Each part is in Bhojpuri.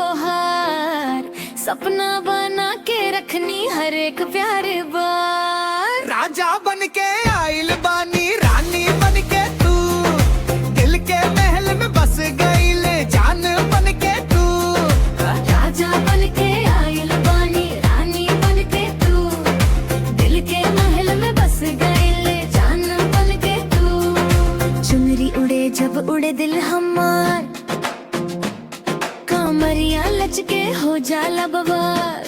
त्योहार, सपना बना के रखनी हर एक प्यारे बार। राजा बन के आइल बानी, रानी बन के तू दिल के महल में बस गई ले जान बन के तू। राजा बन के आइल बानी, रानी बन के तू दिल के महल में बस गई ले जान बन के तू। चुनरी उड़े जब उड़े दिल हमार, कामरिया लचके हो जाला बवाल।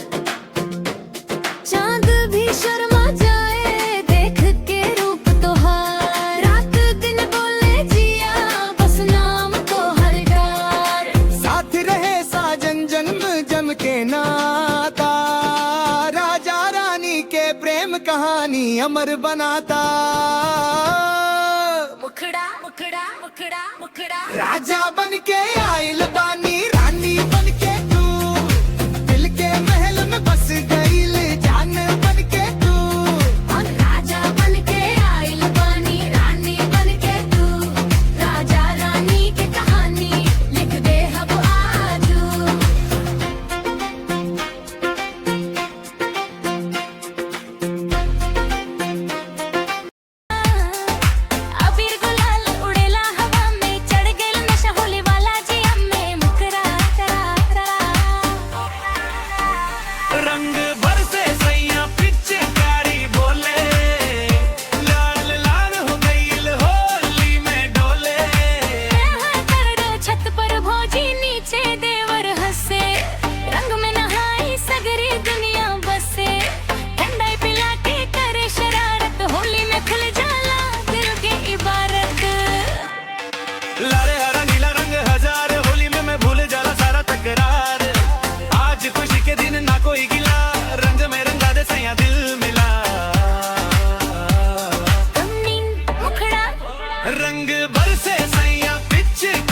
चांद भी शर्मा जाए देख के रूप तोहार, रात दिन बोले जिया बस नाम तो हरदार। साथ रहे साजन जन्म जम के नाता, राजा रानी के प्रेम कहानी अमर बनाता। मुखड़ा मुखड़ा मुखड़ा मुखड़ा राजा बन के आइल बानी, रानी बन के तू दिल के महल में बस गई ले जान बन के तू। राजा बन के आइल बानी, रानी बन के तू राजा रानी की कहानी लिख दे अब आजू। अबीर गुलाल उड़ेला हवा में, चढ़ गेल नशा होली वाला जिया में। मुखड़ा करा रंग बरसे सैया पिचकारी बोले, लाल लाल हो गईल होली में डोले। छत पर भोजी नीचे देवर हंसे, रंग में नहाई सगरी दुनिया बसे। ठंडाई पिला के करे शरारत, होली में खुल जाला दिल की इबारत। लारे हरा नीला रंग हजार, होली में मैं भूल जाला सारा तकरार। आज खुशी के दिन ना कोई गिला, रंग में रंगा दे सैया दिल मिला। मुखड़ा रंग बरसे सैया पिचकारी